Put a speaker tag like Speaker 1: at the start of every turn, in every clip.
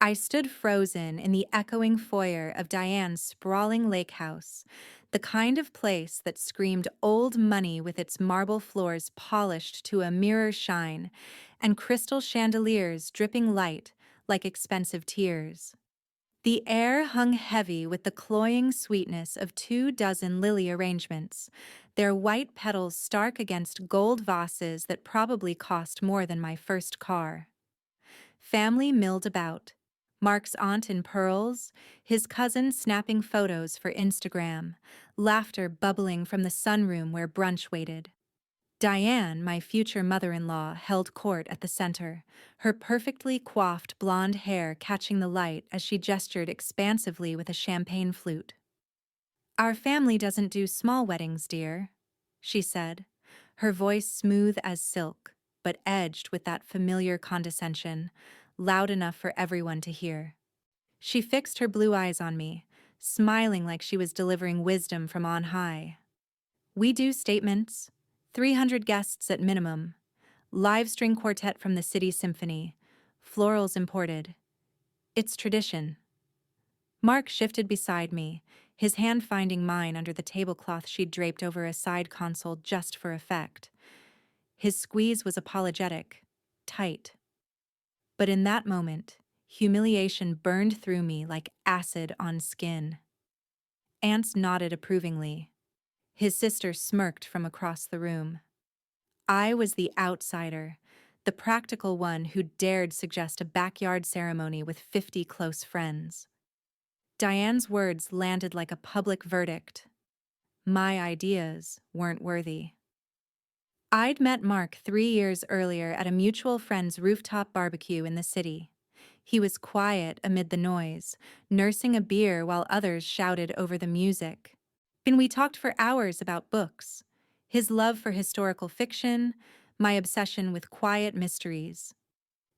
Speaker 1: I stood frozen in the echoing foyer of Diane's sprawling lake house, the kind of place that screamed old money with its marble floors polished to a mirror shine and crystal chandeliers dripping light like expensive tears. The air hung heavy with the cloying sweetness of 24 lily arrangements, their white petals stark against gold vases that probably cost more than my first car. Family milled about. Mark's aunt in pearls, his cousin snapping photos for Instagram, laughter bubbling from the sunroom where brunch waited. Diane, my future mother-in-law, held court at the center, her perfectly coiffed blonde hair catching the light as she gestured expansively with a champagne flute. "Our family doesn't do small weddings, dear," she said, her voice smooth as silk, but edged with that familiar condescension, loud enough for everyone to hear. She fixed her blue eyes on me, smiling like she was delivering wisdom from on high. "We do statements, 300 guests at minimum, live string quartet from the City Symphony, florals imported. It's tradition." Mark shifted beside me, his hand finding mine under the tablecloth she'd draped over a side console just for effect. His squeeze was apologetic, tight. But in that moment, humiliation burned through me like acid on skin. Ance nodded approvingly. His sister smirked from across the room. I was the outsider, the practical one who dared suggest a backyard ceremony with 50 close friends. Diane's words landed like a public verdict. My ideas weren't worthy. I'd met Mark 3 years earlier at a mutual friend's rooftop barbecue in the city. He was quiet amid the noise, nursing a beer while others shouted over the music. And we talked for hours about books, his love for historical fiction, my obsession with quiet mysteries.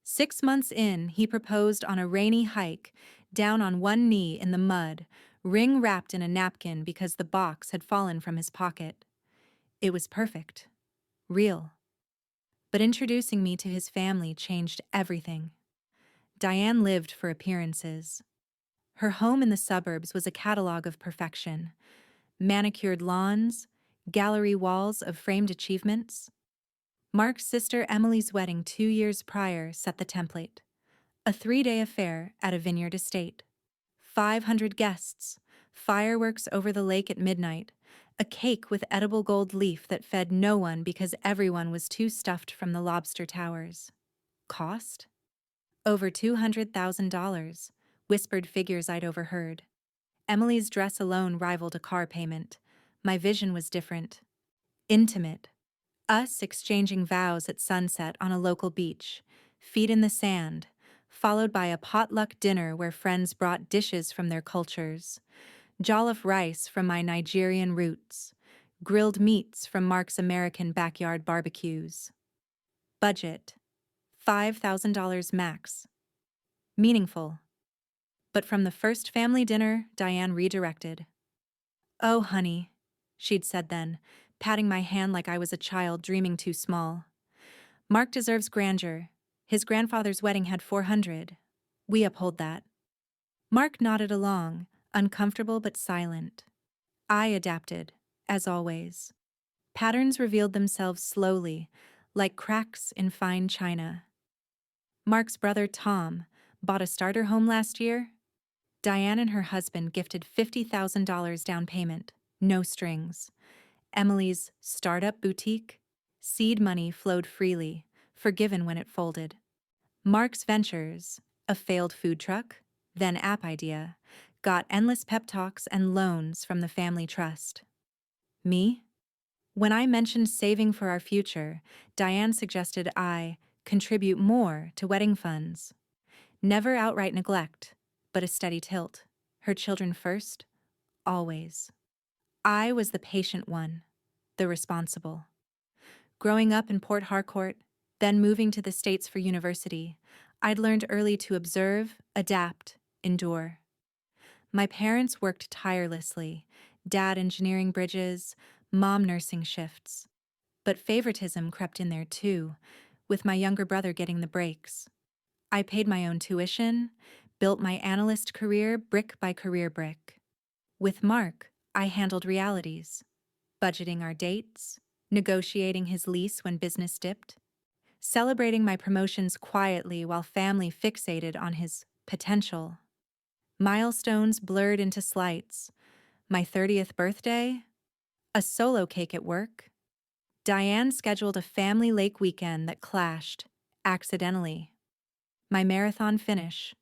Speaker 1: 6 months in, he proposed on a rainy hike, down on one knee in the mud, ring wrapped in a napkin because the box had fallen from his pocket. It was perfect. Real. But introducing me to his family changed everything. Diane lived for appearances. Her home in the suburbs was a catalog of perfection. Manicured lawns, gallery walls of framed achievements. Mark's sister Emily's wedding 2 years prior set the template. A 3-day affair at a vineyard estate. 500 guests, fireworks over the lake at midnight, a cake with edible gold leaf that fed no one because everyone was too stuffed from the lobster towers. Cost? Over $200,000, whispered figures I'd overheard. Emily's dress alone rivaled a car payment. My vision was different. Intimate. Us exchanging vows at sunset on a local beach, feet in the sand, followed by a potluck dinner where friends brought dishes from their cultures. Jollof rice from my Nigerian roots, grilled meats from Mark's American backyard barbecues. Budget, $5,000 max. Meaningful. But from the first family dinner, Diane redirected. "Oh, honey," she'd said then, patting my hand like I was a child dreaming too small. "Mark deserves grandeur. His grandfather's wedding had 400. We uphold that." Mark nodded along, uncomfortable but silent. I adapted, as always. Patterns revealed themselves slowly, like cracks in fine china. Mark's brother Tom bought a starter home last year. Diane and her husband gifted $50,000 down payment, no strings. Emily's startup boutique, seed money flowed freely, forgiven when it folded. Mark's ventures, a failed food truck, then app idea, got endless pep talks and loans from the family trust. Me? When I mentioned saving for our future, Diane suggested I contribute more to wedding funds. Never outright neglect, but a steady tilt. Her children first, always. I was the patient one, the responsible. Growing up in Port Harcourt, then moving to the States for university, I'd learned early to observe, adapt, endure. My parents worked tirelessly, dad engineering bridges, mom nursing shifts. But favoritism crept in there too, with my younger brother getting the breaks. I paid my own tuition, built my analyst career brick by career brick. With Mark, I handled realities, budgeting our dates, negotiating his lease when business dipped, celebrating my promotions quietly while family fixated on his potential. Milestones blurred into slights. My 30th birthday, a solo cake at work. Diane scheduled a family lake weekend that clashed, accidentally. My marathon finish,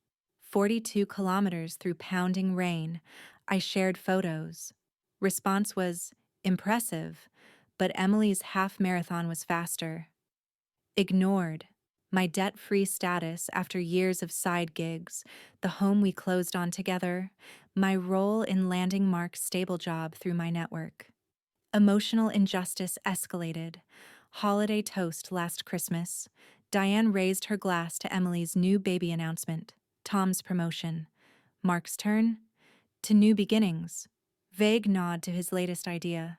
Speaker 1: 42 kilometers through pounding rain. I shared photos. Response was impressive, but Emily's half marathon was faster. Ignored. My debt-free status after years of side gigs, the home we closed on together, my role in landing Mark's stable job through my network. Emotional injustice escalated. Holiday toast last Christmas. Diane raised her glass to Emily's new baby announcement. Tom's promotion. Mark's turn. To new beginnings. Vague nod to his latest idea.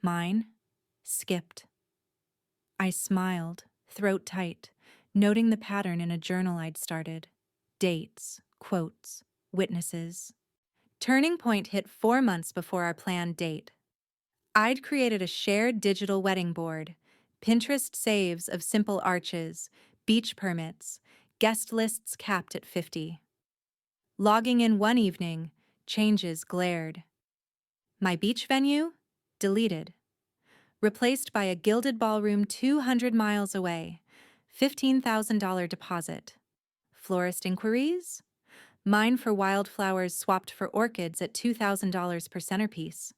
Speaker 1: Mine? Skipped. I smiled, throat tight, noting the pattern in a journal I'd started. Dates, quotes, witnesses. Turning point hit 4 months before our planned date. I'd created a shared digital wedding board, Pinterest saves of simple arches, beach permits, guest lists capped at 50. Logging in one evening, changes glared. My beach venue? Deleted. Replaced by a gilded ballroom 200 miles away, $15,000 deposit. Florist inquiries? Mine for wildflowers swapped for orchids at $2,000 per centerpiece.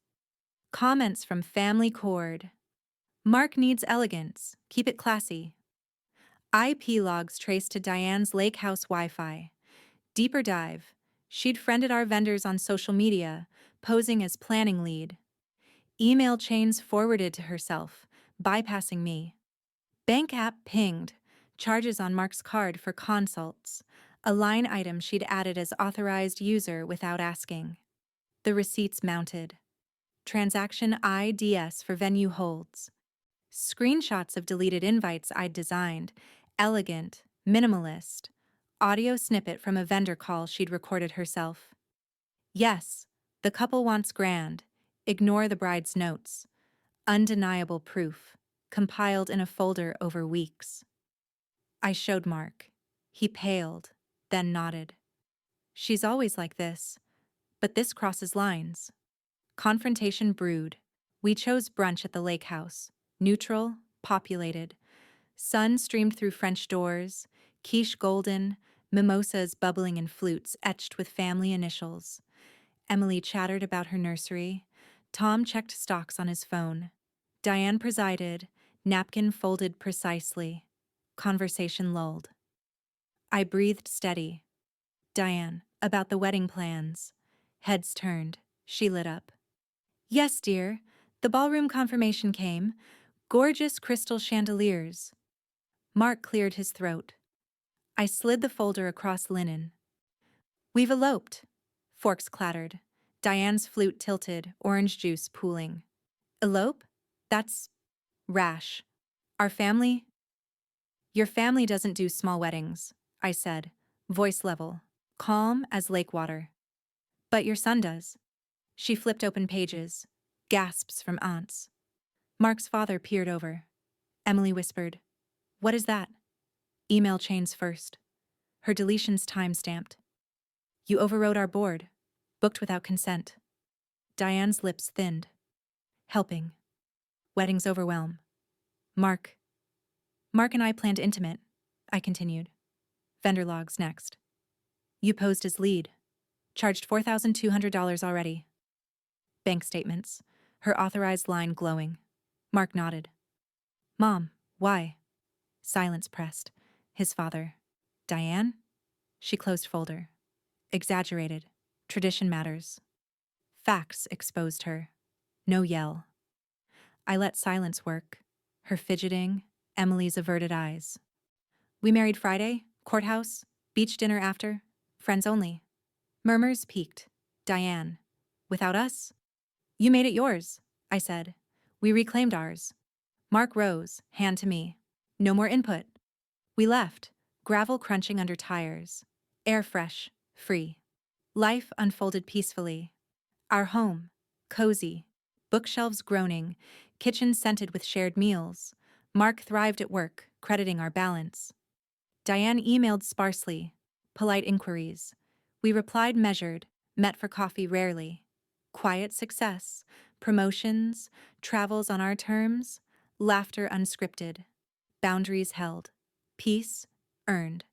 Speaker 1: Comments from family cord. Mark needs elegance. Keep it classy. IP logs traced to Diane's lake house Wi-Fi. Deeper dive. She'd friended our vendors on social media, posing as planning lead. Email chains forwarded to herself, bypassing me. Bank app pinged. Charges on Mark's card for consults. A line item she'd added as authorized user without asking. The receipts mounted. Transaction IDS for venue holds. Screenshots of deleted invites I'd designed. Elegant, minimalist. Audio snippet from a vendor call she'd recorded herself. Yes, the couple wants grand. Ignore the bride's notes. Undeniable proof, compiled in a folder over weeks. I showed Mark. He paled, then nodded. She's always like this, but this crosses lines. Confrontation brewed. We chose brunch at the lake house. Neutral, populated. Sun streamed through French doors, quiche golden, mimosas bubbling in flutes etched with family initials. Emily chattered about her nursery. Tom checked stocks on his phone. Diane presided, napkin folded precisely. Conversation lulled. I breathed steady. Diane, about the wedding plans. Heads turned. She lit up. Yes, dear. The ballroom confirmation came. Gorgeous crystal chandeliers. Mark cleared his throat. I slid the folder across linen. We've eloped. Forks clattered. Diane's flute tilted, orange juice pooling. Elope? That's rash. Our family? Your family doesn't do small weddings, I said, voice level, calm as lake water. But your son does. She flipped open pages. Gasps from aunts. Mark's father peered over. Emily whispered, What is that? Email chains first. Her deletions time-stamped. You overrode our board. Booked without consent. Diane's lips thinned. Helping. Weddings overwhelm. Mark and I planned intimate, I continued. Vendor logs next. You posed as lead. Charged $4,200 already. Bank statements. Her authorized line glowing. Mark nodded. Mom, why? Silence pressed. His father. Diane? She closed folder. Exaggerated. Tradition matters. Facts exposed her. No yell. I let silence work. Her fidgeting, Emily's averted eyes. We married Friday, courthouse, beach dinner after, friends only. Murmurs peaked. Diane. Without us? You made it yours, I said. We reclaimed ours. Mark rose, hand to me. No more input. We left, gravel crunching under tires. Air fresh, free. Life unfolded peacefully. Our home, cozy, bookshelves groaning, kitchen scented with shared meals. Mark thrived at work, crediting our balance. Diane emailed sparsely, polite inquiries. We replied measured, met for coffee rarely. Quiet success, promotions, travels on our terms, laughter unscripted, boundaries held, peace earned.